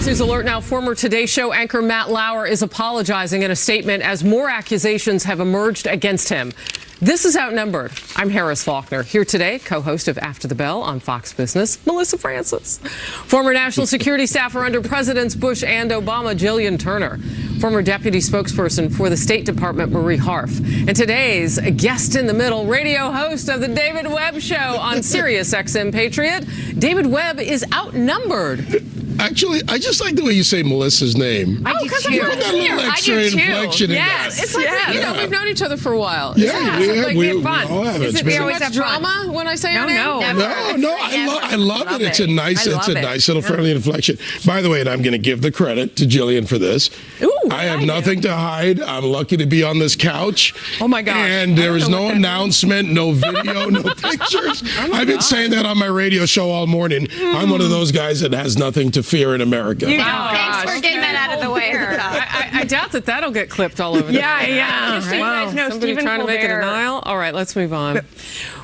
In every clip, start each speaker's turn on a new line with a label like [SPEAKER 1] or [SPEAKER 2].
[SPEAKER 1] Fox News alert now. Former Today Show anchor Matt Lauer is apologizing in a statement as more accusations have emerged against him. This is Outnumbered. I'm Harris Faulkner. Here today, co-host of After the Bell on Fox Business, Melissa Francis. Former national security staffer under Presidents Bush and Obama, Jillian Turner. Former deputy spokesperson for the State Department, Marie Harf. And today's guest in the middle, radio host of the David Webb Show on Sirius XM Patriot. David Webb is outnumbered.
[SPEAKER 2] Actually, I just like the way you say Melissa's name.
[SPEAKER 1] I do too.
[SPEAKER 2] You put that little extra inflection in
[SPEAKER 1] yes.
[SPEAKER 2] that.
[SPEAKER 1] It's like, we've known each other for a while.
[SPEAKER 2] Yeah, we
[SPEAKER 1] fun.
[SPEAKER 2] have.
[SPEAKER 1] Is it
[SPEAKER 2] too
[SPEAKER 1] much drama when I say
[SPEAKER 3] no,
[SPEAKER 1] your name?
[SPEAKER 2] No, I love it. It's a nice little friendly inflection. By the way, and I'm going to give the credit to Jillian for this.
[SPEAKER 1] Ooh,
[SPEAKER 2] I have nothing to hide. I'm lucky to be on this couch.
[SPEAKER 1] Oh my gosh.
[SPEAKER 2] And there is no announcement, no video, no pictures. I've been saying that on my radio show all morning. I'm one of those guys that has nothing to fear in America.
[SPEAKER 3] Thanks for getting that out of the way.
[SPEAKER 1] I doubt that that'll get clipped all over the place.
[SPEAKER 3] Just so you guys know,
[SPEAKER 1] somebody
[SPEAKER 3] Stephen
[SPEAKER 1] trying to make it a
[SPEAKER 3] Colbert.
[SPEAKER 1] denial? All right, let's move on.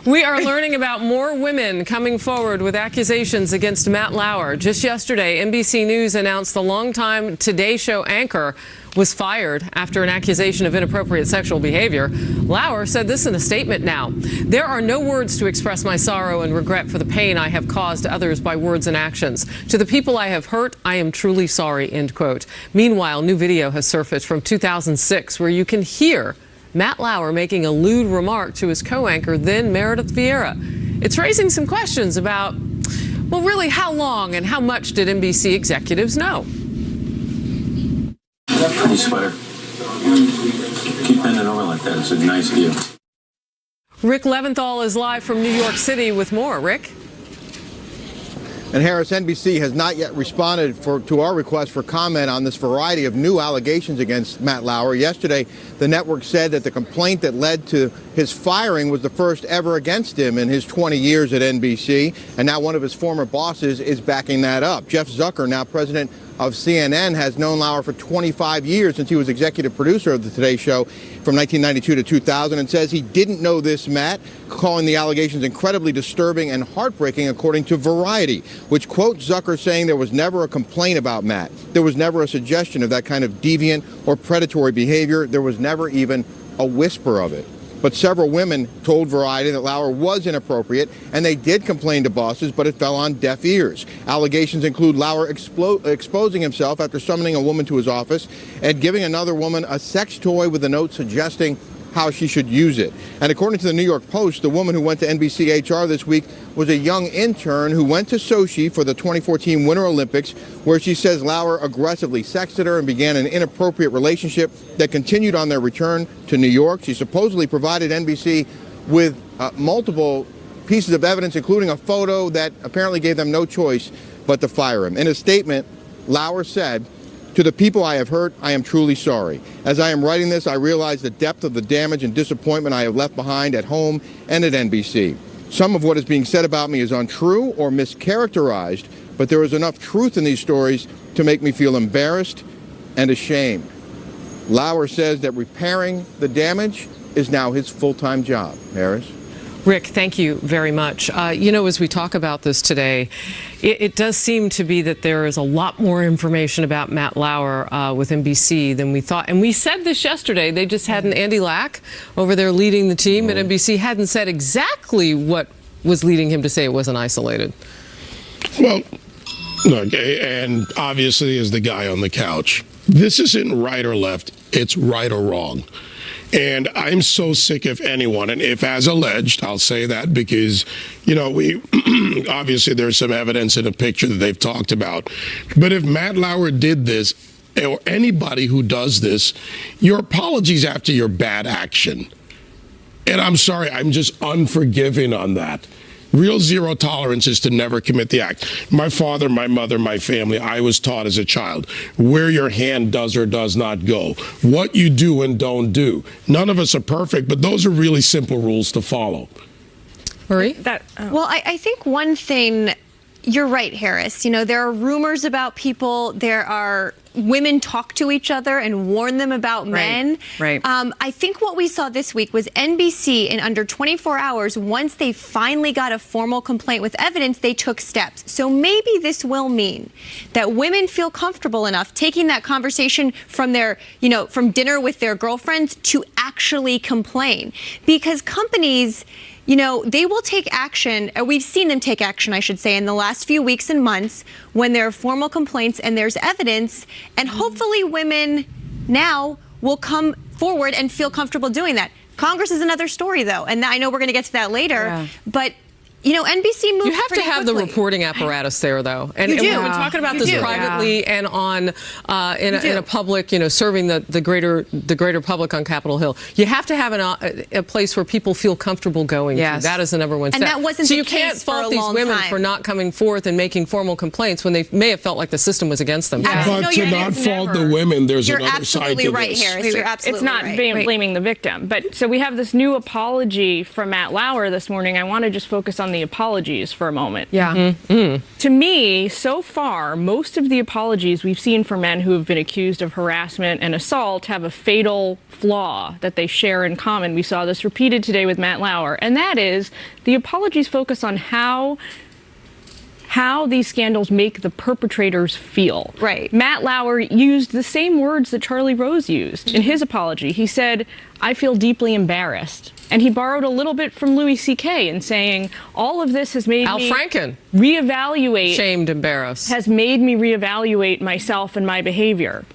[SPEAKER 1] We are learning about more women coming forward with accusations against Matt Lauer. Just yesterday, NBC News announced the longtime Today Show anchor was fired after an accusation of inappropriate sexual behavior. Lauer said this in a statement now. There are no words to express my sorrow and regret for the pain I have caused others by words and actions. To the people I have hurt, I am truly sorry, end quote. Meanwhile, new video has surfaced from 2006 where you can hear Matt Lauer making a lewd remark to his co-anchor, then Meredith Vieira. It's raising some questions about, well, really, how long and how much did NBC executives know?
[SPEAKER 4] Pretty sweater. Keep bending over like that. It's a nice view.
[SPEAKER 1] Rick Leventhal is live from New York City with more. Rick?
[SPEAKER 5] And Harris, NBC has not yet responded to our request for comment on this variety of new allegations against Matt Lauer. Yesterday, the network said that the complaint that led to his firing was the first ever against him in his 20 years at NBC. And now one of his former bosses is backing that up. Jeff Zucker, now president of CNN, has known Lauer for 25 years since he was executive producer of the Today Show from 1992 to 2000, and says he didn't know this Matt, calling the allegations incredibly disturbing and heartbreaking, according to Variety, which quotes Zucker saying there was never a complaint about Matt. There was never a suggestion of that kind of deviant or predatory behavior. There was never even a whisper of it. But several women told Variety that Lauer was inappropriate, and they did complain to bosses, but it fell on deaf ears. Allegations include Lauer exposing himself after summoning a woman to his office and giving another woman a sex toy with a note suggesting how she should use it. And according to the New York Post, the woman who went to NBC HR this week was a young intern who went to Sochi for the 2014 Winter Olympics, where she says Lauer aggressively sexted her and began an inappropriate relationship that continued on their return to New York. She supposedly provided NBC with multiple pieces of evidence, including a photo that apparently gave them no choice but to fire him. In a statement, Lauer said, "To the people I have hurt, I am truly sorry. As I am writing this, I realize the depth of the damage and disappointment I have left behind at home and at NBC. Some of what is being said about me is untrue or mischaracterized, but there is enough truth in these stories to make me feel embarrassed and ashamed." Lauer says that repairing the damage is now his full-time job. Harris?
[SPEAKER 1] Rick, thank you very much. As we talk about this today, it does seem to be that there is a lot more information about Matt Lauer with NBC than we thought. And we said this yesterday. They just had an Andy Lack over there leading the team at NBC, hadn't said exactly what was leading him to say it wasn't isolated.
[SPEAKER 2] Well, look, and obviously as the guy on the couch, this isn't right or left, it's right or wrong. And I'm so sick of anyone, and if as alleged, I'll say that because, we obviously there's some evidence in a picture that they've talked about. But if Matt Lauer did this, or anybody who does this, your apologies after your bad action. And I'm sorry, I'm just unforgiving on that. Real zero tolerance is to never commit the act. My father, my mother, my family, I was taught as a child where your hand does or does not go, what you do and don't do. None of us are perfect, but those are really simple rules to follow.
[SPEAKER 1] Marie?
[SPEAKER 3] Well, I think one thing, you're right, Harris. There are rumors about people. There are women talk to each other and warn them about men.
[SPEAKER 6] Right.
[SPEAKER 3] I think what we saw this week was NBC, in under 24 hours, once they finally got a formal complaint with evidence, they took steps. So maybe this will mean that women feel comfortable enough taking that conversation from their, from dinner with their girlfriends to actually complain. Because companies, they will take action, or we've seen them take action, I should say, in the last few weeks and months when there are formal complaints and there's evidence, and hopefully women now will come forward and feel comfortable doing that. Congress is another story, though, and I know we're going to get to that later, but NBC moved.
[SPEAKER 1] You have to have
[SPEAKER 3] quickly.
[SPEAKER 1] the reporting apparatus there, though. And
[SPEAKER 3] You do.
[SPEAKER 1] we've been talking about this privately and on in a public, serving the greater public on Capitol Hill. You have to have a place where people feel comfortable going to. That is the number one step.
[SPEAKER 3] And that wasn't
[SPEAKER 1] so
[SPEAKER 3] the
[SPEAKER 1] you
[SPEAKER 3] case
[SPEAKER 1] can't
[SPEAKER 3] for a
[SPEAKER 1] fault these
[SPEAKER 3] long
[SPEAKER 1] women
[SPEAKER 3] time.
[SPEAKER 1] for not coming forth and making formal complaints when they may have felt like the system was against them.
[SPEAKER 2] But to not fault the women, there's
[SPEAKER 3] You're
[SPEAKER 2] another side
[SPEAKER 3] absolutely
[SPEAKER 2] to
[SPEAKER 3] right,
[SPEAKER 2] this.
[SPEAKER 3] Harris. You're absolutely
[SPEAKER 7] It's not
[SPEAKER 3] right.
[SPEAKER 7] blaming the victim. But so we have this new apology from Matt Lauer this morning. I want to just focus on the apologies for a moment.
[SPEAKER 6] Yeah.
[SPEAKER 7] To me, so far, most of the apologies we've seen for men who have been accused of harassment and assault have a fatal flaw that they share in common. We saw this repeated today with Matt Lauer, and that is the apologies focus on how these scandals make the perpetrators feel.
[SPEAKER 3] Right.
[SPEAKER 7] Matt Lauer used the same words that Charlie Rose used in his apology. He said, "I feel deeply embarrassed." And he borrowed a little bit from Louis C.K. in saying, all of this has made
[SPEAKER 1] Al
[SPEAKER 7] me
[SPEAKER 1] Franken.
[SPEAKER 7] reevaluate.
[SPEAKER 1] Shamed, embarrassed.
[SPEAKER 7] Has made me reevaluate myself and my behavior.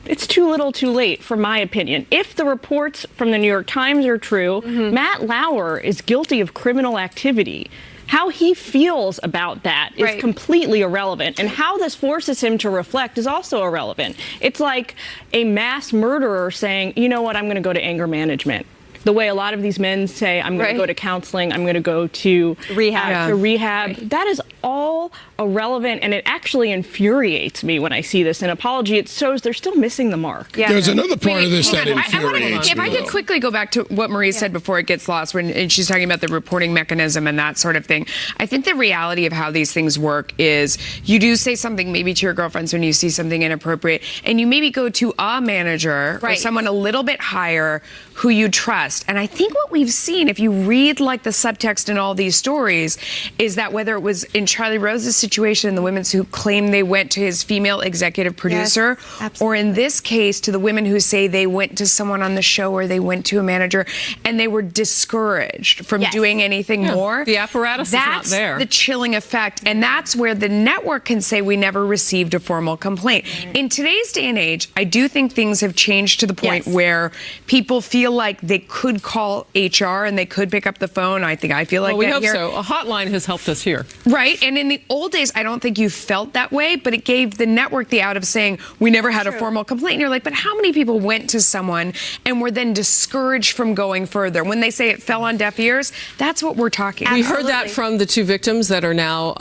[SPEAKER 7] It's too little too late, for my opinion. If the reports from the New York Times are true, Matt Lauer is guilty of criminal activity. How he feels about that is completely irrelevant. And how this forces him to reflect is also irrelevant. It's like a mass murderer saying, you know what, I'm going to go to anger management. The way a lot of these men say, I'm going to go to counseling, I'm going to go to rehab. That is all irrelevant, and it actually infuriates me when I see this. An apology, it shows they're still missing the mark.
[SPEAKER 2] There's another part of this that infuriates
[SPEAKER 6] If I
[SPEAKER 2] me,
[SPEAKER 6] could
[SPEAKER 2] though.
[SPEAKER 6] quickly go back to what Marie said before it gets lost, and she's talking about the reporting mechanism and that sort of thing. I think the reality of how these things work is you do say something maybe to your girlfriends when you see something inappropriate, and you maybe go to a manager or someone a little bit higher who you trust. And I think what we've seen, if you read like the subtext in all these stories, is that whether it was in Charlie Rose's situation and the women who claim they went to his female executive producer, or in this case to the women who say they went to someone on the show or they went to a manager and they were discouraged from doing anything more.
[SPEAKER 1] The apparatus is not there.
[SPEAKER 6] That's the chilling effect. And that's where the network can say we never received a formal complaint. In today's day and age, I do think things have changed to the point where people feel like they could call HR and they could pick up the phone. I feel like
[SPEAKER 1] we
[SPEAKER 6] that
[SPEAKER 1] hope
[SPEAKER 6] here.
[SPEAKER 1] so. A hotline has helped us here.
[SPEAKER 6] Right. And in the old days, I don't think you felt that way, but it gave the network the out of saying, we never had a formal complaint. And you're like, but how many people went to someone and were then discouraged from going further? When they say it fell on deaf ears, that's what we're talking about.
[SPEAKER 1] We heard that from the two victims that are now,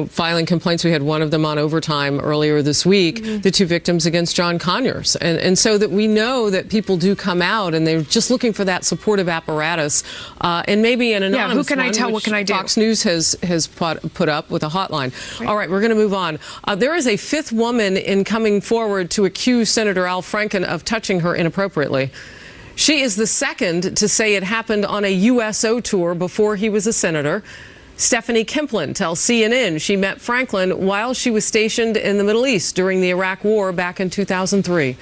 [SPEAKER 1] filing complaints. We had one of them on overtime earlier this week, the two victims against John Conyers. And so that we know that people do come out and they're just looking for that supportive apparatus. And maybe an anonymous
[SPEAKER 6] who can I
[SPEAKER 1] one,
[SPEAKER 6] tell?
[SPEAKER 1] which
[SPEAKER 6] What can I do?
[SPEAKER 1] Fox News has put up with a hotline. All right, we're going to move on. There is a fifth woman in coming forward to accuse Senator Al Franken of touching her inappropriately. She is the second to say it happened on a USO tour before he was a senator. Stephanie Kimplin tells CNN she met Franklin while she was stationed in the Middle East during the Iraq War back in 2003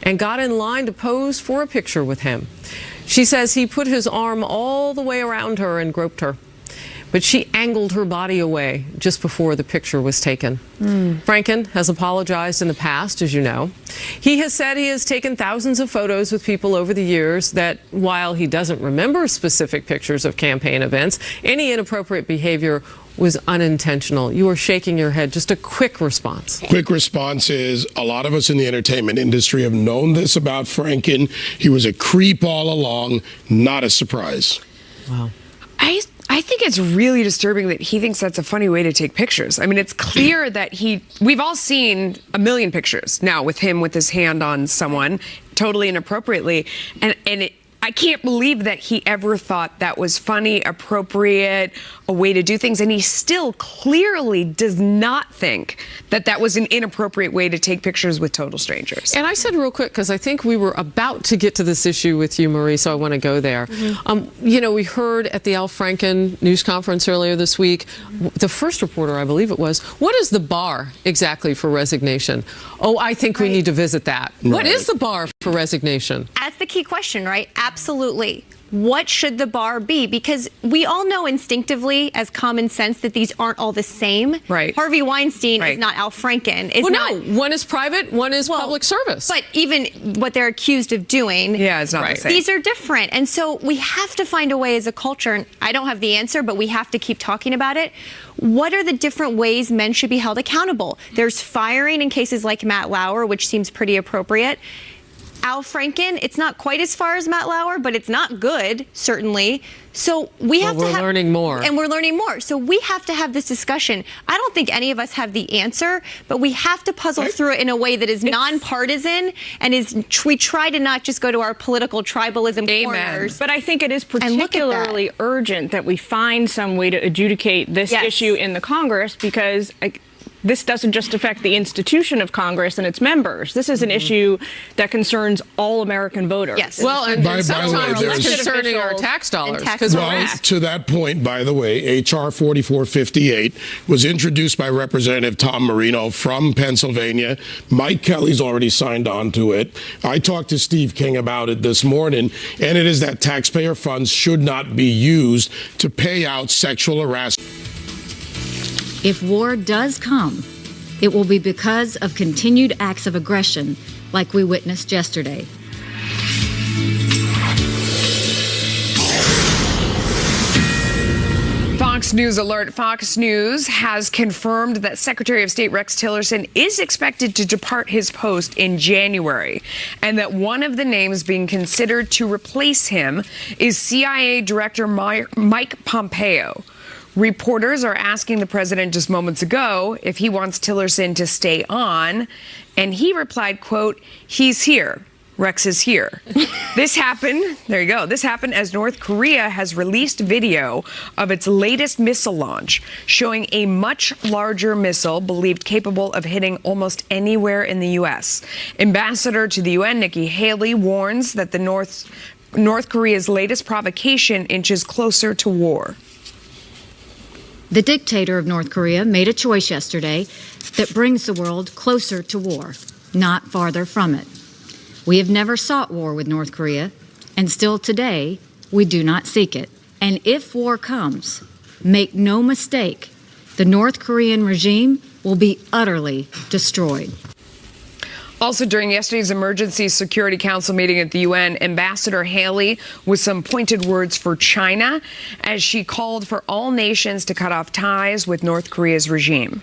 [SPEAKER 1] and got in line to pose for a picture with him. She says he put his arm all the way around her and groped her. But she angled her body away just before the picture was taken. Franken has apologized in the past, as you know. He has said he has taken thousands of photos with people over the years, that while he doesn't remember specific pictures of campaign events, any inappropriate behavior was unintentional. You are shaking your head. Just a quick response.
[SPEAKER 2] Quick response is a lot of us in the entertainment industry have known this about Franken. He was a creep all along. Not a surprise.
[SPEAKER 1] Wow.
[SPEAKER 6] I think it's really disturbing that he thinks that's a funny way to take pictures. I mean, it's clear that we've all seen a million pictures now with him with his hand on someone totally inappropriately. And I can't believe that he ever thought that was funny, appropriate, a way to do things. And he still clearly does not think that that was an inappropriate way to take pictures with total strangers.
[SPEAKER 1] And I said real quick, because I think we were about to get to this issue with you, Marie, so I want to go there. You know, we heard at the Al Franken news conference earlier this week, the first reporter, I believe it was, what is the bar exactly for resignation? Oh, I think we need to visit that. What is the bar for resignation?
[SPEAKER 3] That's the key question, right? Absolutely. What should the bar be? Because we all know instinctively, as common sense, that these aren't all the same.
[SPEAKER 6] Right.
[SPEAKER 3] Harvey Weinstein is not Al Franken.
[SPEAKER 1] No, one is private, one is public service.
[SPEAKER 3] But even what they're accused of doing,
[SPEAKER 6] it's not the same.
[SPEAKER 3] These are different. And so we have to find a way as a culture, and I don't have the answer, but we have to keep talking about it. What are the different ways men should be held accountable? There's firing in cases like Matt Lauer, which seems pretty appropriate. Al Franken, it's not quite as far as Matt Lauer, but it's not good, certainly. So we have to
[SPEAKER 1] we're learning more.
[SPEAKER 3] And we're learning more. So we have to have this discussion. I don't think any of us have the answer, but we have to puzzle through it in a way that is nonpartisan and we try to not just go to our political tribalism corners.
[SPEAKER 7] But I think it is particularly urgent that we find some way to adjudicate this issue in the Congress, because this doesn't just affect the institution of Congress and its members. This is an issue that concerns all American voters.
[SPEAKER 3] Yes.
[SPEAKER 1] Well, and sometimes
[SPEAKER 2] there's
[SPEAKER 1] concerning our tax dollars.
[SPEAKER 2] Well, to that point, by the way, H.R. 4458 was introduced by Representative Tom Marino from Pennsylvania. Mike Kelly's already signed on to it. I talked to Steve King about it this morning, and it is that taxpayer funds should not be used to pay out sexual harassment.
[SPEAKER 8] If war does come, it will be because of continued acts of aggression like we witnessed yesterday.
[SPEAKER 6] Fox News alert. Fox News has confirmed that Secretary of State Rex Tillerson is expected to depart his post in January, and that one of the names being considered to replace him is CIA Director Mike Pompeo. Reporters are asking the president just moments ago if he wants Tillerson to stay on, and he replied, quote, "He's here. Rex is here." This happened as North Korea has released video of its latest missile launch, showing a much larger missile believed capable of hitting almost anywhere in the U.S. Ambassador to the UN, Nikki Haley, warns that the North Korea's latest provocation inches closer to war.
[SPEAKER 8] The dictator of North Korea made a choice yesterday that brings the world closer to war, not farther from it. We have never sought war with North Korea, and still today, we do not seek it. And if war comes, make no mistake, the North Korean regime will be utterly destroyed.
[SPEAKER 6] Also, during yesterday's Emergency Security Council meeting at the UN, Ambassador Haley with some pointed words for China as she called for all nations to cut off ties with North Korea's regime.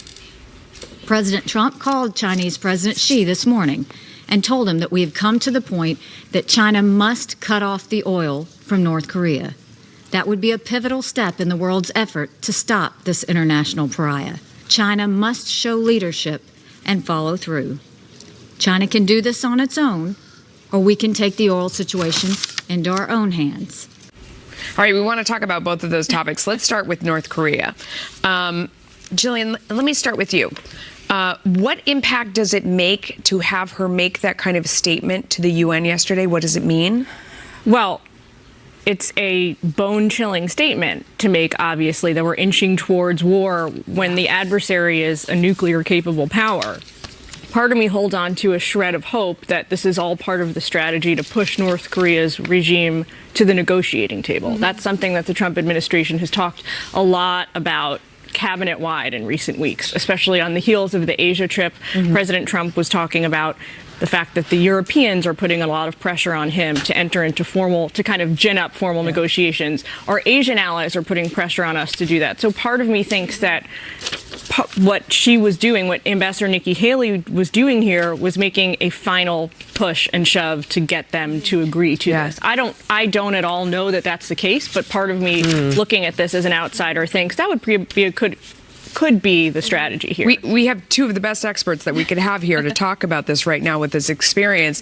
[SPEAKER 8] President Trump called Chinese President Xi this morning and told him that we have come to the point that China must cut off the oil from North Korea. That would be a pivotal step in the world's effort to stop this international pariah. China must show leadership and follow through. China can do this on its own, or we can take the oil situation into our own hands.
[SPEAKER 6] All right, we want to talk about both of those topics. Let's start with North Korea. Jillian, let me start with you. What impact does it make to have her make that kind of statement to the UN yesterday? What does it mean?
[SPEAKER 7] Well, it's a bone-chilling statement to make, obviously, that we're inching towards war when the adversary is a nuclear-capable power. Part of me holds on to a shred of hope that this is all part of the strategy to push North Korea's regime to the negotiating table. Mm-hmm. That's something that the Trump administration has talked a lot about cabinet-wide in recent weeks, especially on the heels of the Asia trip. Mm-hmm. President Trump was talking about the fact that the Europeans are putting a lot of pressure on him to enter into to kind of gin up formal negotiations. Our Asian allies are putting pressure on us to do that. So part of me thinks that what she was doing, what Ambassador Nikki Haley was doing here, was making a final push and shove to get them to agree to this. I don't at all know that that's the case, but part of me looking at this as an outsider thinks that would be could be the strategy here.
[SPEAKER 6] We have two of the best experts that we could have here to talk about this right now with this experience.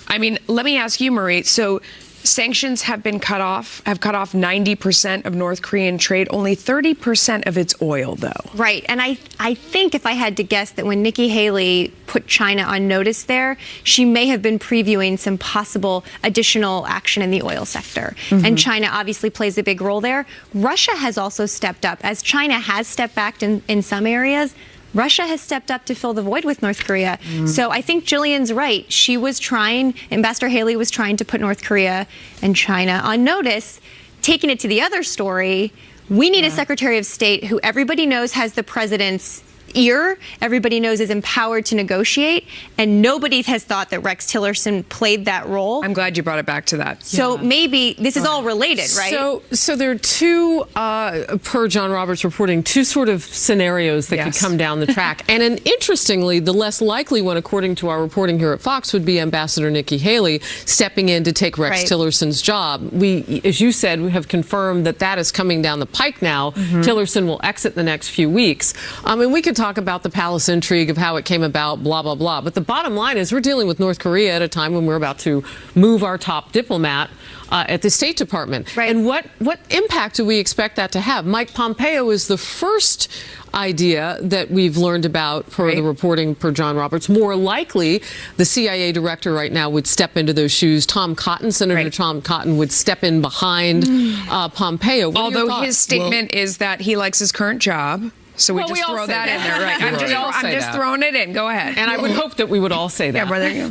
[SPEAKER 6] I mean, let me ask you, Marie. So Sanctions have cut off 90% of North Korean trade, only 30% of its oil, though.
[SPEAKER 3] Right. And I think if I had to guess that when Nikki Haley put China on notice there, she may have been previewing some possible additional action in the oil sector. And China obviously plays a big role there. Russia has also stepped up. As China has stepped back in some areas, Russia has stepped up to fill the void with North Korea. So I think Jillian's right. She was trying, Ambassador Haley was trying to put North Korea and China on notice. Taking it to the other story, we need a Secretary of State who everybody knows has the president's ear, everybody knows is empowered to negotiate, and nobody has thought that Rex Tillerson played that role.
[SPEAKER 6] I'm glad you brought it back to that.
[SPEAKER 3] So maybe this is all related, right?
[SPEAKER 1] So there are two, per John Roberts reporting, two sort of scenarios that could come down the track. And interestingly, the less likely one, according to our reporting here at Fox, would be Ambassador Nikki Haley stepping in to take Rex Tillerson's job. We, as you said, we have confirmed that that is coming down the pike now. Tillerson will exit the next few weeks. And we could talk about the palace intrigue of how it came about, blah, blah, blah. But the bottom line is we're dealing with North Korea at a time when we're about to move our top diplomat at the State Department. And what impact do we expect that to have? Mike Pompeo is the first idea that we've learned about per the reporting per John Roberts. More likely, the CIA director right now would step into those shoes. Tom Cotton, Senator Tom Cotton, would step in behind Pompeo.
[SPEAKER 6] Although his statement is that he likes his current job. So we just throw that in there, right? I'm just throwing it in. Go ahead.
[SPEAKER 1] And I would hope that we would all say that.
[SPEAKER 6] Yeah, brother.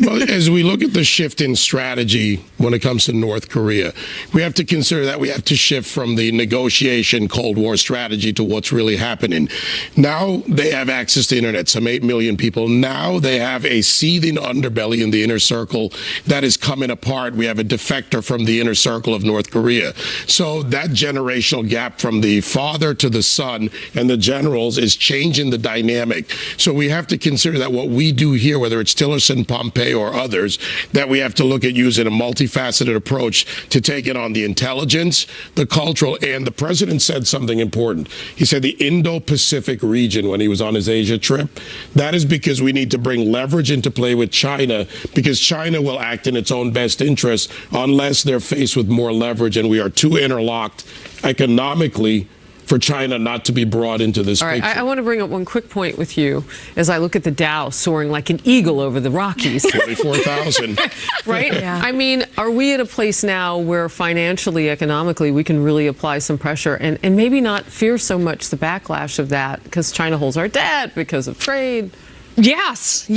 [SPEAKER 2] Well, as we look at the shift in strategy when it comes to North Korea, we have to consider that we have to shift from the negotiation Cold War strategy to what's really happening. Now they have access to internet, some 8 million people. Now they have a seething underbelly in the inner circle that is coming apart. We have a defector from the inner circle of North Korea. So that generational gap from the father to the son and the generals is changing the dynamic. So we have to consider that what we do here, whether it's Tillerson, Pompeo, or others, that we have to look at using a multifaceted approach to take it on the intelligence, the cultural, and the president said something important. He said the Indo-Pacific region when he was on his Asia trip. That is because we need to bring leverage into play with China, because China will act in its own best interest unless they're faced with more leverage, and we are too interlocked economically for China not to be brought into this picture.
[SPEAKER 1] I want to bring up one quick point with you as I look at the Dow soaring like an eagle over the Rockies.
[SPEAKER 2] 24,000.
[SPEAKER 1] Right? Yeah. I mean, are we at a place now where financially, economically, we can really apply some pressure and maybe not fear so much the backlash of that because China holds our debt because of trade?
[SPEAKER 6] Yes.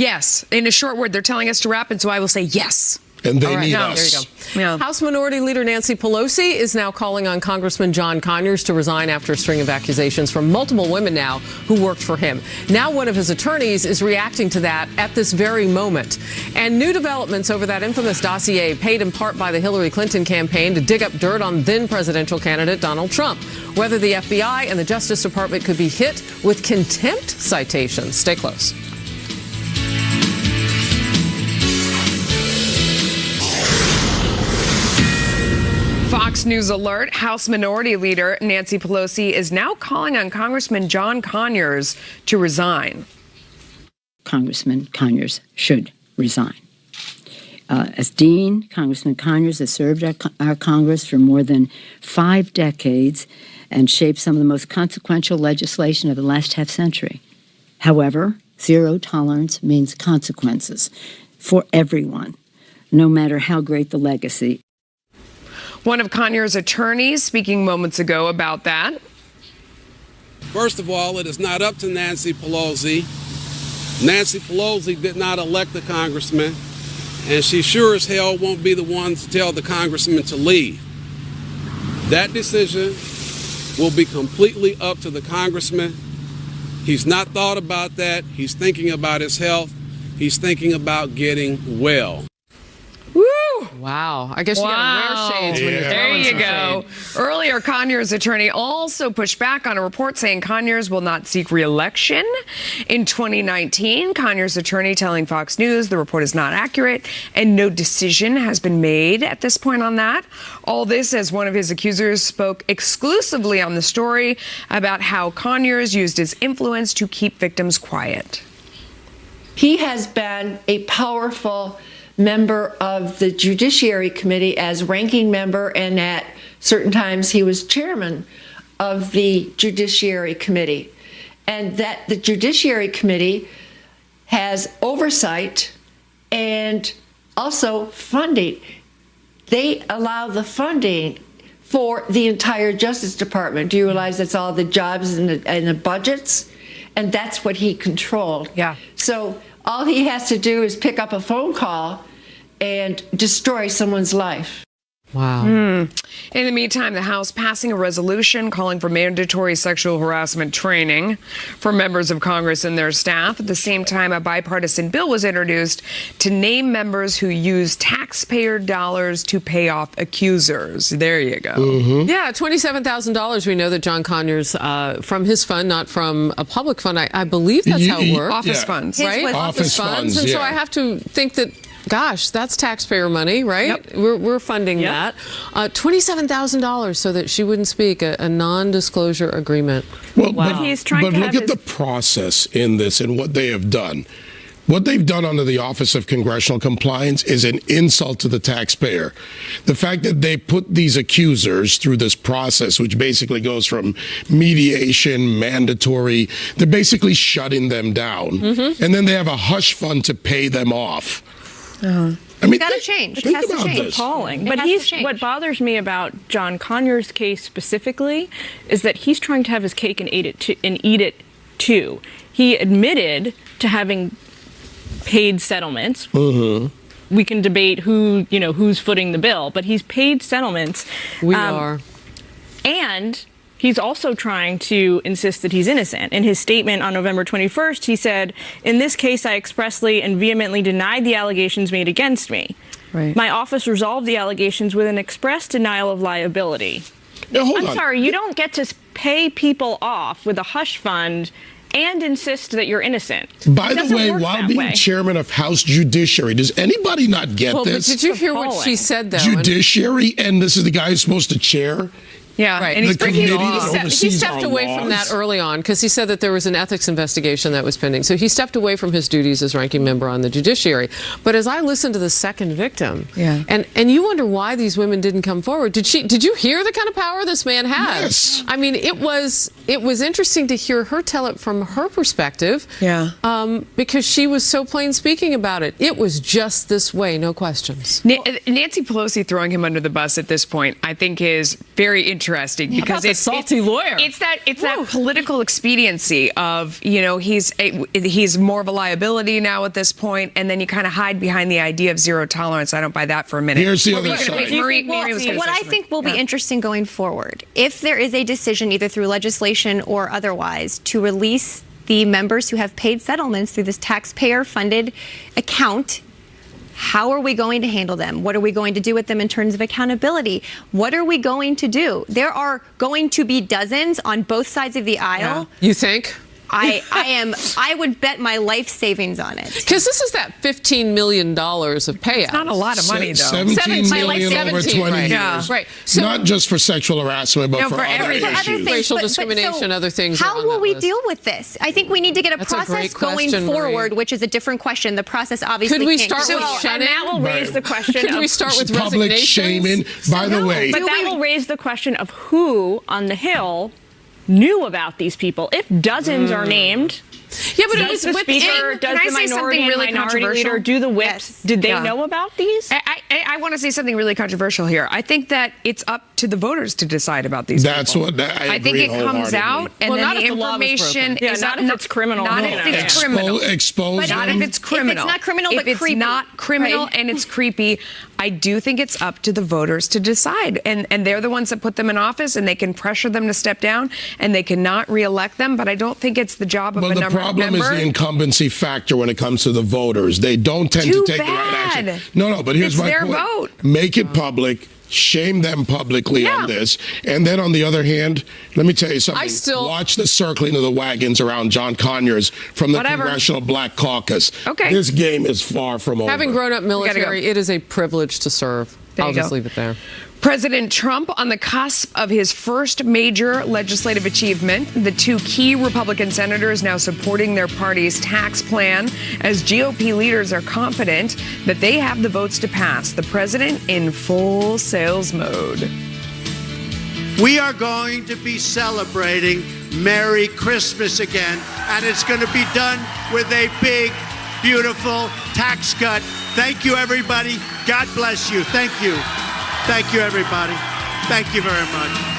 [SPEAKER 6] In a short word, they're telling us to wrap, and so I will say yes.
[SPEAKER 2] And they need us.
[SPEAKER 1] There you go. House Minority Leader Nancy Pelosi is now calling on Congressman John Conyers to resign after a string of accusations from multiple women now who worked for him. Now one of his attorneys is reacting to that at this very moment. And new developments over that infamous dossier paid in part by the Hillary Clinton campaign to dig up dirt on then presidential candidate Donald Trump. Whether the FBI and the Justice Department could be hit with contempt citations. Stay close.
[SPEAKER 6] Fox News alert, House Minority Leader Nancy Pelosi is now calling on Congressman John Conyers to resign.
[SPEAKER 9] Congressman Conyers should resign. As Dean, Congressman Conyers has served our Congress for more than 5 decades and shaped some of the most consequential legislation of the last half-century. However, zero tolerance means consequences for everyone, no matter how great the legacy.
[SPEAKER 6] One of Conyers' attorneys speaking moments ago about that.
[SPEAKER 10] First of all, it is not up to Nancy Pelosi. Nancy Pelosi did not elect the congressman, and she sure as hell won't be the one to tell the congressman to leave. That decision will be completely up to the congressman. He's not thought about that. He's thinking about his health. He's thinking about getting well.
[SPEAKER 1] Wow. I guess you got to wear shades when you're
[SPEAKER 6] There you go. Earlier, Conyers' attorney also pushed back on a report saying Conyers will not seek re-election in 2019. Conyers' attorney telling Fox News the report is not accurate and no decision has been made at this point on that. All this as one of his accusers spoke exclusively on the story about how Conyers used his influence to keep victims quiet.
[SPEAKER 11] He has been a powerful member of the Judiciary Committee as ranking member, and at certain times he was chairman of the Judiciary Committee. And that the Judiciary Committee has oversight and also funding. They allow the funding for the entire Justice Department. Do you realize that's all the jobs and the budgets? And that's what he controlled.
[SPEAKER 6] Yeah.
[SPEAKER 11] So all he has to do is pick up a phone call and destroy someone's life.
[SPEAKER 1] Wow.
[SPEAKER 6] In the meantime, the House passing a resolution calling for mandatory sexual harassment training for members of Congress and their staff. At the same time, a bipartisan bill was introduced to name members who use taxpayer dollars to pay off accusers. There you go.
[SPEAKER 1] Yeah, $27,000. We know that John Conyers, from his fund, not from a public fund. I believe that's how it works.
[SPEAKER 6] Office funds.
[SPEAKER 1] Right?
[SPEAKER 2] Office funds,
[SPEAKER 1] And so
[SPEAKER 2] yeah.
[SPEAKER 1] I have to think that, gosh, that's taxpayer money, right?
[SPEAKER 6] Yep.
[SPEAKER 1] We're funding that. $27,000 so that she wouldn't speak, a non-disclosure agreement.
[SPEAKER 2] Well,
[SPEAKER 7] But he's trying
[SPEAKER 2] but
[SPEAKER 7] to
[SPEAKER 2] look
[SPEAKER 7] have
[SPEAKER 2] at the process in this and what they have done. What they've done under the Office of Congressional Compliance is an insult to the taxpayer. The fact that they put these accusers through this process, which basically goes from mediation, mandatory, they're basically shutting them down. And then they have a hush fund to pay them off. I mean,
[SPEAKER 3] It's got to change. It
[SPEAKER 2] think
[SPEAKER 3] has to
[SPEAKER 2] about
[SPEAKER 3] change.
[SPEAKER 2] this.
[SPEAKER 7] Appalling.
[SPEAKER 3] It
[SPEAKER 7] But
[SPEAKER 3] has to change.
[SPEAKER 7] what bothers me about John Conyers' case specifically is that he's trying to have his cake and eat it too. He admitted to having paid settlements. We can debate who's footing the bill, but he's paid settlements.
[SPEAKER 1] We are.
[SPEAKER 7] And he's also trying to insist that he's innocent. In his statement on November 21st, he said, "In this case, I expressly and vehemently denied the allegations made against me.
[SPEAKER 6] Right.
[SPEAKER 7] My office resolved the allegations with an express denial of liability."
[SPEAKER 2] Now, hold
[SPEAKER 7] I'm
[SPEAKER 2] on.
[SPEAKER 7] sorry, you don't get to pay people off with a hush fund and insist that you're innocent.
[SPEAKER 2] By
[SPEAKER 7] It
[SPEAKER 2] the
[SPEAKER 7] doesn't
[SPEAKER 2] way,
[SPEAKER 7] work
[SPEAKER 2] while
[SPEAKER 7] that
[SPEAKER 2] being
[SPEAKER 7] way.
[SPEAKER 2] chairman of House Judiciary, does anybody not get
[SPEAKER 1] Well, but
[SPEAKER 2] this?
[SPEAKER 1] did you hear what she
[SPEAKER 7] appalling.
[SPEAKER 1] said, though?
[SPEAKER 2] Judiciary, and this is the guy who's supposed to chair?
[SPEAKER 6] Yeah.
[SPEAKER 1] Right.
[SPEAKER 6] And he's
[SPEAKER 2] The
[SPEAKER 6] breaking
[SPEAKER 2] committee
[SPEAKER 6] law.
[SPEAKER 2] that
[SPEAKER 1] He
[SPEAKER 2] oversees
[SPEAKER 1] stepped
[SPEAKER 2] our
[SPEAKER 1] away from that
[SPEAKER 2] laws.
[SPEAKER 1] early on because he said that there was an ethics investigation that was pending. So he stepped away from his duties as ranking member on the judiciary. But as I listened to the second victim, and you wonder why these women didn't come forward. Did you hear the kind of power this man had?
[SPEAKER 2] Yes.
[SPEAKER 1] I mean, it was interesting to hear her tell it from her perspective.
[SPEAKER 6] Yeah.
[SPEAKER 1] Because she was so plain speaking about it. It was just this way, no questions.
[SPEAKER 6] Nancy Pelosi throwing him under the bus at this point, I think, is very interesting because
[SPEAKER 1] the salty lawyer?
[SPEAKER 6] It's that political expediency of he's more of a liability now at this point, and then you kind of hide behind the idea of zero tolerance. I don't buy that for a minute.
[SPEAKER 2] Here's the other side.
[SPEAKER 6] Marie
[SPEAKER 3] Well,
[SPEAKER 6] was gonna
[SPEAKER 3] what
[SPEAKER 6] say
[SPEAKER 3] I
[SPEAKER 6] something.
[SPEAKER 3] think will be interesting going forward, if there is a decision either through legislation or otherwise to release the members who have paid settlements through this taxpayer-funded account, how are we going to handle them? What are we going to do with them in terms of accountability? What are we going to do? There are going to be dozens on both sides of the aisle.
[SPEAKER 1] You think?
[SPEAKER 3] I would bet my life savings on it.
[SPEAKER 1] Because this is that $15 million of payouts.
[SPEAKER 6] It's not a lot of money, though.
[SPEAKER 2] 17 million over 20
[SPEAKER 1] right.
[SPEAKER 2] years.
[SPEAKER 6] Yeah.
[SPEAKER 1] Right. So
[SPEAKER 2] Not just for sexual harassment, but
[SPEAKER 6] No,
[SPEAKER 2] for
[SPEAKER 6] for
[SPEAKER 2] other
[SPEAKER 6] everything.
[SPEAKER 2] issues.
[SPEAKER 3] For other things,
[SPEAKER 1] Racial
[SPEAKER 3] but
[SPEAKER 1] discrimination, other things are
[SPEAKER 3] How
[SPEAKER 1] on
[SPEAKER 3] will
[SPEAKER 1] that
[SPEAKER 3] we
[SPEAKER 1] list.
[SPEAKER 3] deal with this? I think we need to get a
[SPEAKER 1] That's a
[SPEAKER 3] process
[SPEAKER 1] great question,
[SPEAKER 3] going forward,
[SPEAKER 1] Marie.
[SPEAKER 3] which is a different question. The process obviously
[SPEAKER 1] Could we
[SPEAKER 3] can't
[SPEAKER 1] start
[SPEAKER 3] go
[SPEAKER 1] with
[SPEAKER 3] on.
[SPEAKER 7] And
[SPEAKER 1] shunning?
[SPEAKER 7] that will raise the question
[SPEAKER 1] Could
[SPEAKER 7] of
[SPEAKER 1] we start with
[SPEAKER 2] public
[SPEAKER 1] resignations?
[SPEAKER 2] shaming? By the way,
[SPEAKER 7] But that will raise the question of who on the Hill knew about these people. If dozens are named,
[SPEAKER 1] Yeah, but it
[SPEAKER 7] does
[SPEAKER 1] was
[SPEAKER 7] the speaker,
[SPEAKER 1] within.
[SPEAKER 7] does
[SPEAKER 6] I
[SPEAKER 7] the
[SPEAKER 6] say something
[SPEAKER 7] minority and
[SPEAKER 6] really
[SPEAKER 7] minority
[SPEAKER 6] controversial?
[SPEAKER 7] leader do the whips?
[SPEAKER 3] Yes.
[SPEAKER 7] Did they
[SPEAKER 6] Yeah.
[SPEAKER 7] know about these?
[SPEAKER 6] I want to say something really controversial here. I think that it's up to the voters to decide about these
[SPEAKER 2] That's
[SPEAKER 6] people.
[SPEAKER 2] what I
[SPEAKER 6] think
[SPEAKER 2] agree
[SPEAKER 6] it comes
[SPEAKER 2] wholeheartedly.
[SPEAKER 6] out, and
[SPEAKER 1] Well,
[SPEAKER 6] then
[SPEAKER 1] not
[SPEAKER 6] the
[SPEAKER 1] if the law was
[SPEAKER 6] information
[SPEAKER 1] broken.
[SPEAKER 7] Yeah,
[SPEAKER 6] is
[SPEAKER 7] not if it's criminal.
[SPEAKER 6] Not if it's criminal.
[SPEAKER 2] Expose
[SPEAKER 6] Not
[SPEAKER 2] them.
[SPEAKER 6] if it's criminal.
[SPEAKER 3] If it's not criminal,
[SPEAKER 6] if
[SPEAKER 3] but
[SPEAKER 6] it's
[SPEAKER 3] creepy.
[SPEAKER 6] not criminal
[SPEAKER 3] Right.
[SPEAKER 6] and it's creepy, I do think it's up to the voters to decide. And they're the ones that put them in office, and they can pressure them to step down, and they cannot reelect them. But I don't think it's the job of
[SPEAKER 2] Well,
[SPEAKER 6] a
[SPEAKER 2] the
[SPEAKER 6] member.
[SPEAKER 2] problem is the incumbency factor when it comes to the voters. They don't tend
[SPEAKER 6] Too
[SPEAKER 2] to take the right action.
[SPEAKER 6] bad.
[SPEAKER 2] No, but here's
[SPEAKER 6] It's
[SPEAKER 2] my
[SPEAKER 6] their
[SPEAKER 2] point.
[SPEAKER 6] vote.
[SPEAKER 2] Make it public. Shame them publicly on this. And then on the other hand, let me tell you something. Watch the circling of the wagons around John Conyers from the
[SPEAKER 6] Whatever.
[SPEAKER 2] Congressional Black Caucus.
[SPEAKER 6] Okay.
[SPEAKER 2] This game is far from over.
[SPEAKER 1] Having grown up
[SPEAKER 6] gotta go.
[SPEAKER 1] military, it is a privilege to serve.
[SPEAKER 6] There
[SPEAKER 1] I'll
[SPEAKER 6] you
[SPEAKER 1] just
[SPEAKER 6] go.
[SPEAKER 1] leave it there.
[SPEAKER 6] President Trump on the cusp of his first major legislative achievement. The two key Republican senators now supporting their party's tax plan as GOP leaders are confident that they have the votes to pass. The president in full sales mode.
[SPEAKER 12] We are going to be celebrating Merry Christmas again, and it's going to be done with a big, beautiful tax cut. Thank you, everybody. God bless you. Thank you. Thank you, everybody. Thank you very much.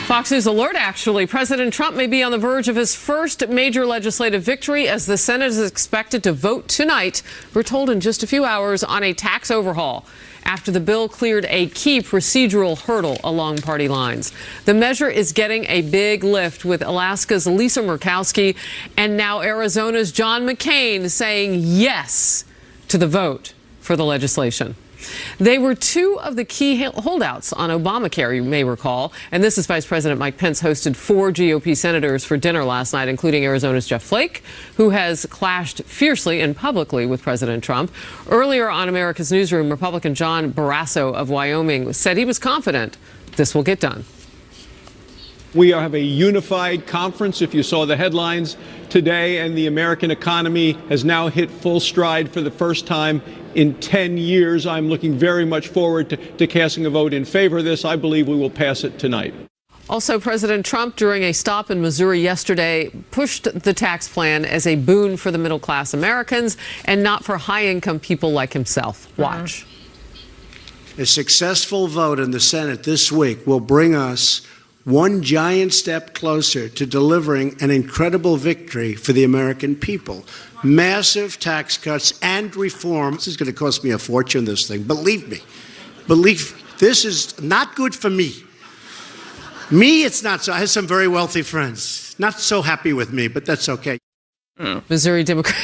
[SPEAKER 1] Fox News alert, actually. President Trump may be on the verge of his first major legislative victory as the Senate is expected to vote tonight, we're told in just a few hours, on a tax overhaul after the bill cleared a key procedural hurdle along party lines. The measure is getting a big lift, with Alaska's Lisa Murkowski and now Arizona's John McCain saying yes to the vote for the legislation. They were two of the key holdouts on Obamacare, you may recall. And this is Vice President Mike Pence hosted 4 GOP senators for dinner last night, including Arizona's Jeff Flake, who has clashed fiercely and publicly with President Trump. Earlier on America's Newsroom, Republican John Barrasso of Wyoming said he was confident this will get done.
[SPEAKER 13] We have a unified conference. If you saw the headlines today, and the American economy has now hit full stride for the first time in 10 years. I'm looking very much forward to casting a vote in favor of this. I believe we will pass it tonight.
[SPEAKER 1] Also, President Trump, during a stop in Missouri yesterday, pushed the tax plan as a boon for the middle-class Americans and not for high-income people like himself. Watch.
[SPEAKER 12] A successful vote in the Senate this week will bring us one giant step closer to delivering an incredible victory for the American people. Massive tax cuts and reform. This is going to cost me a fortune, this thing. Believe me. This is not good for me. Me, it's not so. I have some very wealthy friends. Not so happy with me, but that's okay.
[SPEAKER 1] Missouri Democrat.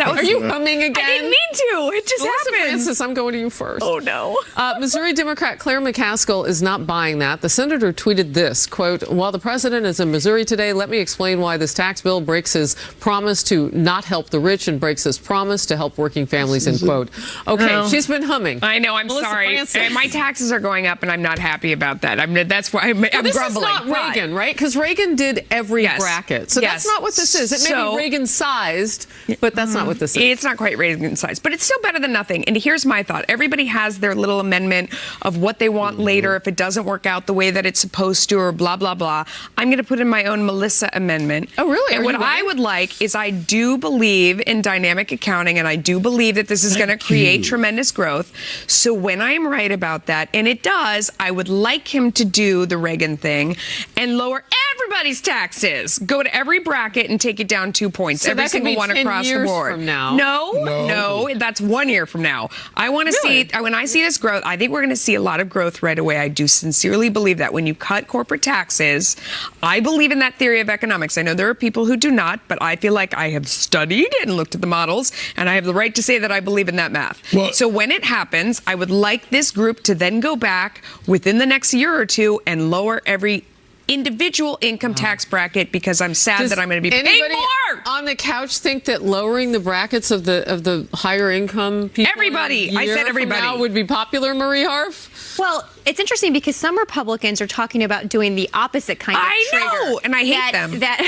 [SPEAKER 1] Are you humming again?
[SPEAKER 6] I didn't mean to. It just happened.
[SPEAKER 1] Francis, I'm going to you first.
[SPEAKER 6] Oh, no.
[SPEAKER 1] Missouri Democrat Claire McCaskill is not buying that. The senator tweeted this, quote, "While the president is in Missouri today, let me explain why this tax bill breaks his promise to not help the rich and breaks his promise to help working families," end quote. Okay, she's been humming.
[SPEAKER 6] I know, I'm
[SPEAKER 1] Melissa
[SPEAKER 6] sorry.
[SPEAKER 1] Francis.
[SPEAKER 6] My taxes are going up, and I'm not happy about that. That's why I'm
[SPEAKER 1] this
[SPEAKER 6] grumbling.
[SPEAKER 1] This is not Reagan, right? Because Reagan did every bracket. So that's not what this is. It may be Reagan-sized, but that's not what this is.
[SPEAKER 6] It's not quite Reagan-sized, but it's still better than nothing. And here's my thought. Everybody has their little amendment of what they want later if it doesn't work out the way that it's supposed to, or blah, blah, blah. I'm going to put in my own Melissa amendment.
[SPEAKER 1] Oh, really?
[SPEAKER 6] And what I would like is, I do believe in dynamic accounting, and I do believe that this is going to create tremendous growth. So when I'm right about that, and it does, I would like him to do the Reagan thing and lower everybody's taxes. Go to every bracket and take it down 2 points.
[SPEAKER 1] So
[SPEAKER 6] every
[SPEAKER 1] that could
[SPEAKER 6] single
[SPEAKER 1] be
[SPEAKER 6] one
[SPEAKER 1] 10
[SPEAKER 6] across the
[SPEAKER 1] years
[SPEAKER 6] board.
[SPEAKER 1] from now.
[SPEAKER 6] No, that's 1 year from now. I want to see, when I see this growth, I think we're going to see a lot of growth right away. I do sincerely believe that when you cut corporate taxes, I believe in that theory of economics. I know there are people who do not, but I feel like I have studied and looked at the models, and I have the right to say that I believe in that math. So when it happens, I would like this group to then go back within the next year or two and lower every individual income tax bracket, because I'm sad that I'm going to be paying more.
[SPEAKER 1] On the couch think that lowering the brackets of the higher income people,
[SPEAKER 6] everybody, I said everybody,
[SPEAKER 1] now would be popular, Marie Harf?
[SPEAKER 3] Well, it's interesting because some Republicans are talking about doing the opposite kind of trigger.
[SPEAKER 6] I know, and I hate them.
[SPEAKER 3] That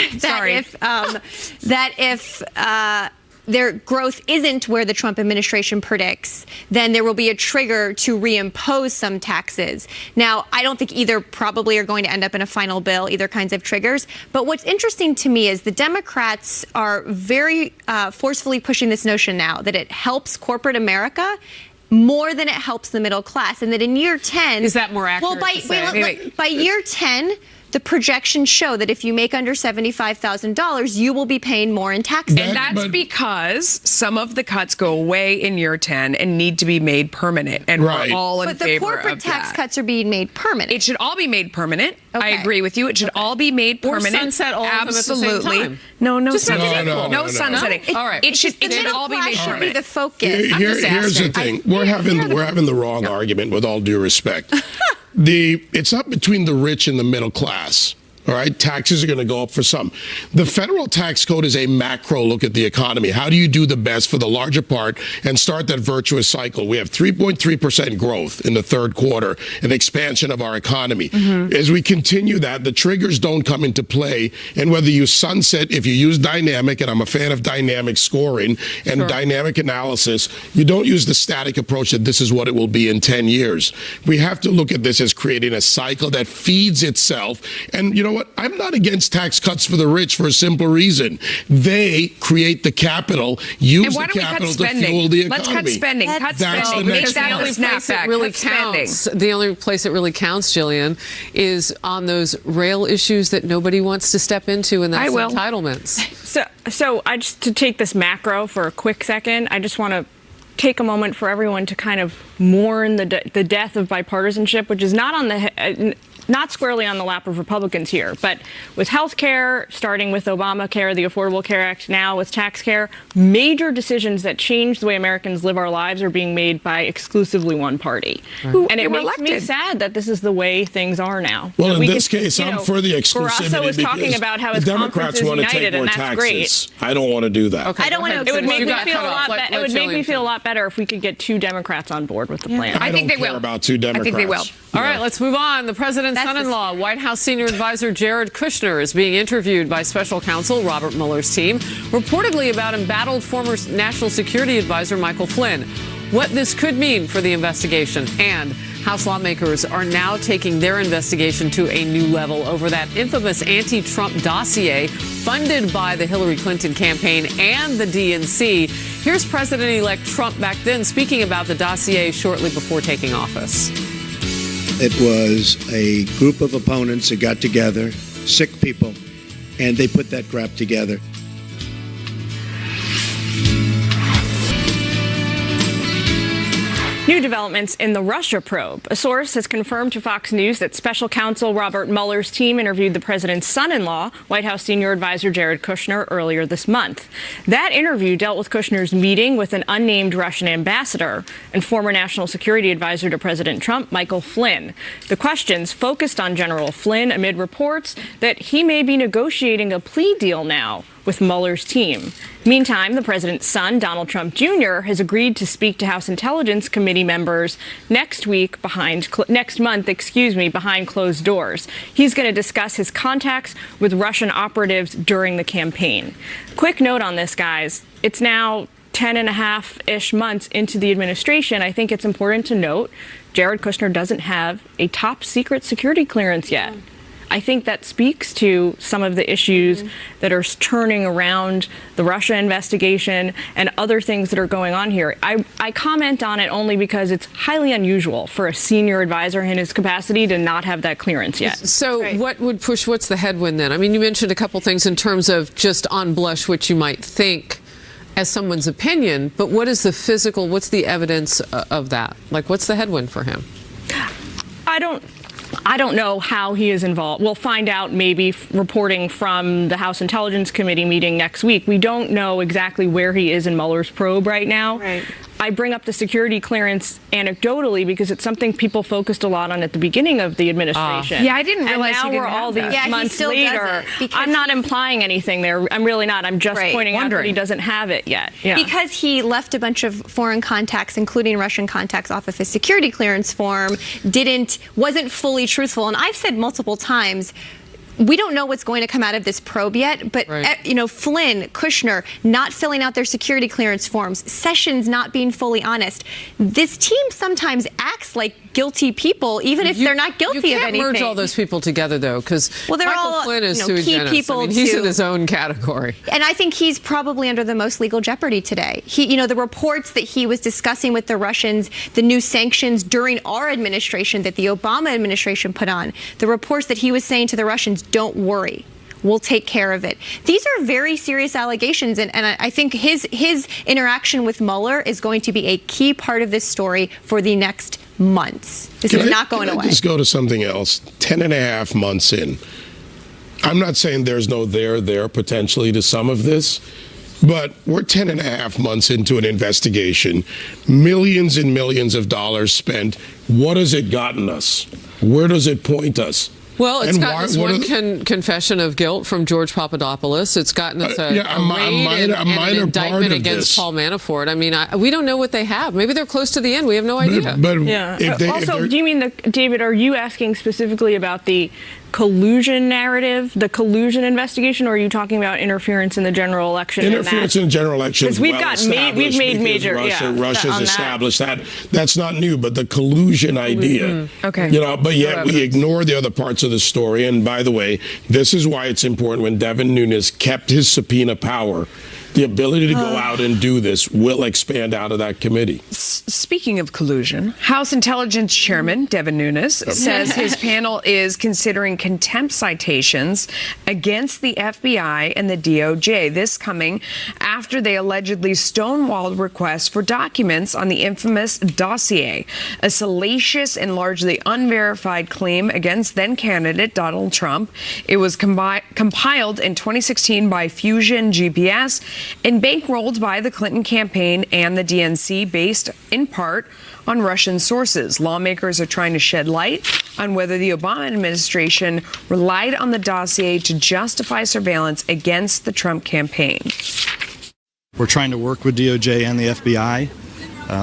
[SPEAKER 3] if their growth isn't where the Trump administration predicts, then there will be a trigger to reimpose some taxes. Now, I don't think either probably are going to end up in a final bill, either kinds of triggers. But what's interesting to me is the Democrats are very forcefully pushing this notion now that it helps corporate America more than it helps the middle class, and that in year 10...
[SPEAKER 1] Is that more accurate?
[SPEAKER 3] Well, by year 10... the projections show that if you make under $75,000, you will be paying more in taxes.
[SPEAKER 6] And that's because some of the cuts go away in year 10 and need to be made permanent. And we're all in favor of that.
[SPEAKER 3] But the corporate tax cuts are being made permanent.
[SPEAKER 6] It should all be made permanent. I agree with you. It should all be made permanent.
[SPEAKER 1] Or sunset all of them at the same time.
[SPEAKER 6] No
[SPEAKER 1] Just
[SPEAKER 6] sunsetting.
[SPEAKER 1] no
[SPEAKER 6] Sunsetting.
[SPEAKER 1] All right.
[SPEAKER 6] It should all be made permanent.
[SPEAKER 3] Be the focus.
[SPEAKER 2] Here's the thing. We're having the wrong argument, with all due respect. It's not between the rich and the middle class. All right, taxes are going to go up for some. The federal tax code is a macro look at the economy. How do you do the best for the larger part and start that virtuous cycle? We have 3.3% growth in the third quarter, an expansion of our economy. As we continue that, the triggers don't come into play. And whether you sunset, if you use dynamic, and I'm a fan of dynamic scoring and dynamic analysis, you don't use the static approach that this is what it will be in 10 years. We have to look at this as creating a cycle that feeds itself. And you know what? I'm not against tax cuts for the rich for a simple reason. They create the capital, use the capital to fuel the economy.
[SPEAKER 6] Let's cut spending. Cut spending.
[SPEAKER 1] Because the only place it really counts, the only place it really counts, Jillian, is on those rail issues that nobody wants to step into, and that's entitlements.
[SPEAKER 7] So I just, to take this macro for a quick second, I just want to take a moment for everyone to kind of mourn the death of bipartisanship, which is not on the not squarely on the lap of Republicans here, but with health care, starting with Obamacare, the Affordable Care Act, now with tax care, major decisions that change the way Americans live our lives are being made by exclusively one party. And it makes me sad that this is the way things are now.
[SPEAKER 2] Well, in this case, I'm for the exclusivity.
[SPEAKER 7] Barrasso was talking about how his
[SPEAKER 2] Democrats
[SPEAKER 7] conference is
[SPEAKER 2] want to
[SPEAKER 7] united,
[SPEAKER 2] take more
[SPEAKER 7] and that's
[SPEAKER 2] taxes.
[SPEAKER 7] great.
[SPEAKER 2] I don't want to do that.
[SPEAKER 1] Okay,
[SPEAKER 3] I don't want to.
[SPEAKER 7] It would make me feel a lot better. It would make me feel a lot better if we could get 2 Democrats on board with the plan.
[SPEAKER 6] I think they will.
[SPEAKER 2] About 2 Democrats.
[SPEAKER 6] I think they will.
[SPEAKER 1] All right, let's move on. The president's son-in-law, White House senior advisor Jared Kushner, is being interviewed by special counsel Robert Mueller's team, reportedly about embattled former national security advisor Michael Flynn. What this could mean for the investigation, and House lawmakers are now taking their investigation to a new level over that infamous anti-Trump dossier funded by the Hillary Clinton campaign and the DNC. Here's President-elect Trump back then speaking about the dossier shortly before taking office.
[SPEAKER 14] It was a group of opponents that got together, sick people, and they put that crap together.
[SPEAKER 7] New developments in the Russia probe. A source has confirmed to Fox News that special counsel Robert Mueller's team interviewed the president's son-in-law, White House senior advisor Jared Kushner, earlier this month. That interview dealt with Kushner's meeting with an unnamed Russian ambassador and former national security advisor to President Trump, Michael Flynn. The questions focused on General Flynn amid reports that he may be negotiating a plea deal now with Mueller's team. Meantime, the president's son, Donald Trump Jr., has agreed to speak to House Intelligence Committee members next month, behind closed doors. He's going to discuss his contacts with Russian operatives during the campaign. Quick note on this, guys. It's now 10.5-ish months into the administration. I think it's important to note Jared Kushner doesn't have a top secret security clearance yet. I think that speaks to some of the issues that are turning around the Russia investigation and other things that are going on here. I comment on it only because it's highly unusual for a senior advisor in his capacity to not have that clearance yet.
[SPEAKER 1] So what's the headwind then? I mean, you mentioned a couple things in terms of just on blush, which you might think as someone's opinion, but what's the evidence of that? Like, what's the headwind for him?
[SPEAKER 7] I don't know how he is involved. We'll find out maybe reporting from the House Intelligence Committee meeting next week. We don't know exactly where he is in Mueller's probe right now.
[SPEAKER 3] Right.
[SPEAKER 7] I bring up the security clearance anecdotally because it's something people focused a lot on at the beginning of the administration.
[SPEAKER 6] Yeah, I didn't realize
[SPEAKER 7] and now
[SPEAKER 6] he didn't
[SPEAKER 7] we're all
[SPEAKER 6] have that.
[SPEAKER 7] these months later. I'm not implying anything there. I'm really not. I'm just pointing out that he doesn't have it yet. Yeah.
[SPEAKER 3] Because he left a bunch of foreign contacts, including Russian contacts, off of his security clearance form, wasn't fully truthful. And I've said multiple times, we don't know what's going to come out of this probe yet, but Flynn, Kushner not filling out their security clearance forms, Sessions not being fully honest. This team sometimes acts like guilty people, even if they're not guilty of anything.
[SPEAKER 1] You can't merge all those people together, though, because Michael Flynn is sui generis.
[SPEAKER 3] People
[SPEAKER 1] he's in his own category.
[SPEAKER 3] And I think he's probably under the most legal jeopardy today. The reports that he was discussing with the Russians, the new sanctions during our administration that the Obama administration put on, the reports that he was saying to the Russians, don't worry, we'll take care of it. These are very serious allegations, and I think his interaction with Mueller is going to be a key part of this story for the next months. This is not going away.
[SPEAKER 2] Let's go to something else. 10.5 months in. I'm not saying there's no there potentially to some of this, but we're 10.5 months into an investigation. Millions and millions of dollars spent. What has it gotten us? Where does it point us?
[SPEAKER 1] Well, it's
[SPEAKER 2] And
[SPEAKER 1] gotten
[SPEAKER 2] why-
[SPEAKER 1] us
[SPEAKER 2] what
[SPEAKER 1] one
[SPEAKER 2] are the-
[SPEAKER 1] confession of guilt from George Papadopoulos. It's gotten us a
[SPEAKER 2] minor
[SPEAKER 1] an
[SPEAKER 2] part
[SPEAKER 1] indictment
[SPEAKER 2] of
[SPEAKER 1] against
[SPEAKER 2] this.
[SPEAKER 1] Paul Manafort. I mean, we don't know what they have. Maybe they're close to the end. We have no idea.
[SPEAKER 7] Yeah. Also, do you mean David? Are you asking specifically about the collusion narrative, the collusion investigation, or are you talking about interference in the general election?
[SPEAKER 2] Interference in the general election.
[SPEAKER 7] Because we've made major.
[SPEAKER 2] Russia's established that. That's not new, but the collusion idea.
[SPEAKER 6] Okay.
[SPEAKER 2] But yet we ignore the other parts of the story. And by the way, this is why it's important when Devin Nunes kept his subpoena power. The ability to go out and do this will expand out of that committee.
[SPEAKER 6] Speaking of collusion, House Intelligence Chairman Devin Nunes says his panel is considering contempt citations against the FBI and the DOJ. This coming after they allegedly stonewalled requests for documents on the infamous dossier, a salacious and largely unverified claim against then-candidate Donald Trump. It was compiled in 2016 by Fusion GPS and bankrolled by the Clinton campaign and the DNC, based in part on Russian sources. Lawmakers are trying to shed light on whether the Obama administration relied on the dossier to justify surveillance against the Trump campaign.
[SPEAKER 15] We're trying to work with DOJ and the FBI.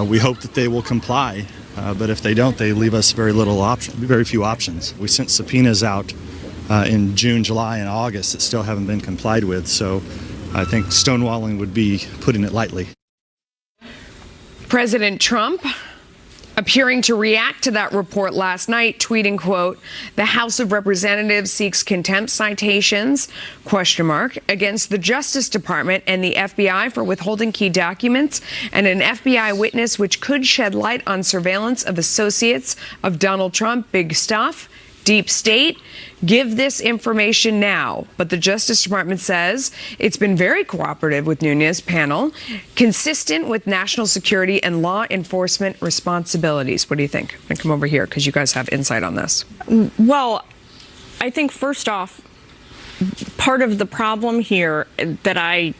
[SPEAKER 15] We hope that they will comply, but if they don't, they leave us very few options. We sent subpoenas out in June, July, and August that still haven't been complied with, so I think stonewalling would be putting it lightly.
[SPEAKER 6] President Trump appearing to react to that report last night, tweeting, quote, "The House of Representatives seeks contempt citations, ? Against the Justice Department and the FBI for withholding key documents and an FBI witness which could shed light on surveillance of associates of Donald Trump. Big stuff. Deep state. Give this information now." But the Justice Department says it's been very cooperative with Nunes' panel, consistent with national security and law enforcement responsibilities. What do you think? I come over here because you guys have insight on this.
[SPEAKER 7] Well, I think first off, part of the problem here that I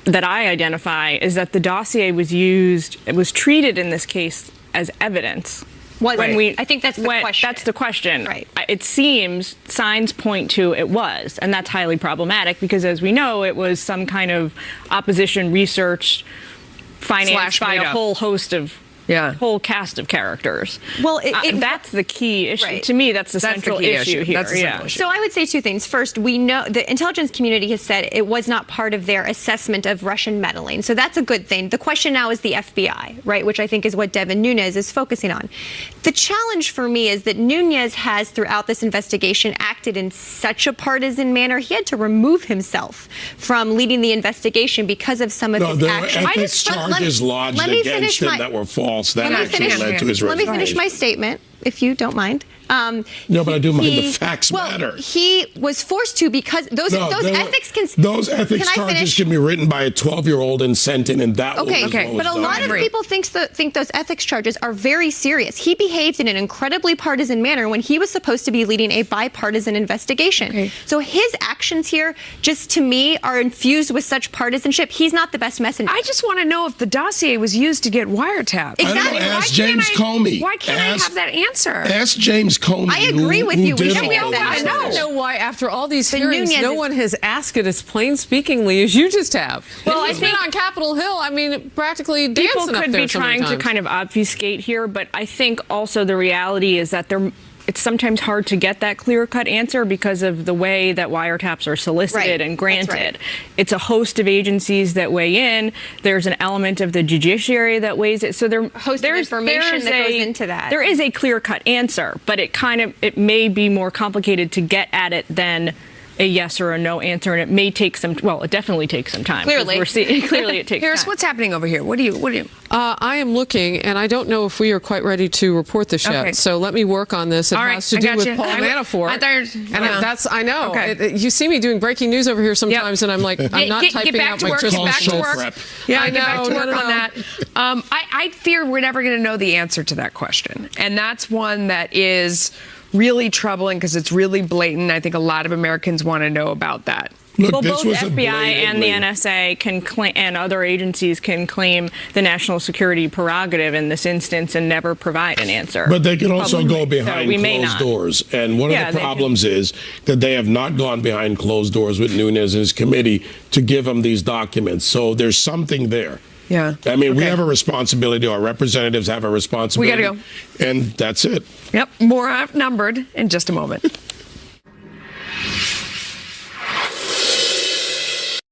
[SPEAKER 7] identify is that the dossier was treated in this case as evidence.
[SPEAKER 3] I think that's the question.
[SPEAKER 7] That's the question.
[SPEAKER 3] Right.
[SPEAKER 7] It seems signs point to it was, and that's highly problematic because, as we know, it was some kind of opposition research financed by a whole host of whole cast of characters.
[SPEAKER 3] Well,
[SPEAKER 7] that's the key issue.
[SPEAKER 3] Right.
[SPEAKER 7] To me, that's the central issue here.
[SPEAKER 6] That's the central issue.
[SPEAKER 3] So I would say two things. First, we know the intelligence community has said it was not part of their assessment of Russian meddling. So that's a good thing. The question now is the FBI, right, which I think is what Devin Nunes is focusing on. The challenge for me is that Nunes has, throughout this investigation, acted in such a partisan manner. He had to remove himself from leading the investigation because of some of his actions.
[SPEAKER 2] There were ethics charges lodged against him that were false. That actually led to his resignation.
[SPEAKER 3] Let me finish my statement, if you don't mind.
[SPEAKER 2] No, but I do mind the facts matter.
[SPEAKER 3] He was forced to because those ethics
[SPEAKER 2] charges can be written by a 12-year-old and sent in, and that was
[SPEAKER 3] but a lot of people think those ethics charges are very serious. He behaved in an incredibly partisan manner when he was supposed to be leading a bipartisan investigation. Okay. So his actions here, just to me, are infused with such partisanship. He's not the best messenger.
[SPEAKER 6] I just want to know if the dossier was used to get wiretapped.
[SPEAKER 3] Exactly.
[SPEAKER 2] Ask James Comey.
[SPEAKER 6] Why can't I have that answer?
[SPEAKER 2] Ask James Comey.
[SPEAKER 3] I agree with you. We should
[SPEAKER 1] I don't know why, after all these hearings, no one has asked it as plain speakingly as you just have. Well, he's been on Capitol Hill. I mean, practically dancing up there.
[SPEAKER 7] People could be trying to kind of obfuscate here, but I think also the reality is that it's sometimes hard to get that clear-cut answer because of the way that wiretaps are solicited and granted. Right. It's a host of agencies that weigh in. There's an element of the judiciary that weighs it. So there's
[SPEAKER 3] information that goes into that.
[SPEAKER 7] There is a clear-cut answer, but it may be more complicated to get at it than a yes or a no answer, and it may take it definitely takes some time.
[SPEAKER 3] Clearly
[SPEAKER 7] it takes
[SPEAKER 6] Harris,
[SPEAKER 7] time.
[SPEAKER 6] what's happening over here? What do you?
[SPEAKER 1] I am looking, and I don't know if we are quite ready to report this yet.
[SPEAKER 6] Okay.
[SPEAKER 1] So let me work on this. It has to do with Paul Manafort. I know.
[SPEAKER 6] Okay.
[SPEAKER 1] You see me doing breaking news over here sometimes, and I'm like, I'm not typing out my
[SPEAKER 6] Get back to work.
[SPEAKER 1] Yeah,
[SPEAKER 6] get back to work on that. I fear we're never going to know the answer to that question, and that's one that is really troubling because it's really blatant. I think a lot of Americans want to know about that.
[SPEAKER 2] Look,
[SPEAKER 7] Well,
[SPEAKER 2] this
[SPEAKER 7] both
[SPEAKER 2] was a
[SPEAKER 7] FBI and the
[SPEAKER 2] blatantly-
[SPEAKER 7] NSA can claim, and other agencies can claim the national security prerogative in this instance and never provide an answer.
[SPEAKER 2] But they can also
[SPEAKER 7] publicly.
[SPEAKER 2] go behind
[SPEAKER 7] So we may
[SPEAKER 2] closed
[SPEAKER 7] not.
[SPEAKER 2] doors. And one
[SPEAKER 7] Yeah,
[SPEAKER 2] of the
[SPEAKER 7] they can.
[SPEAKER 2] problems is that they have not gone behind closed doors with Nunes and his committee to give them these documents. So there's something there.
[SPEAKER 16] Yeah.
[SPEAKER 2] I mean, we
[SPEAKER 16] Okay.
[SPEAKER 2] have a responsibility. Our representatives have a responsibility.
[SPEAKER 16] We gotta
[SPEAKER 2] And that's it.
[SPEAKER 16] Yep. More Outnumbered in just a moment.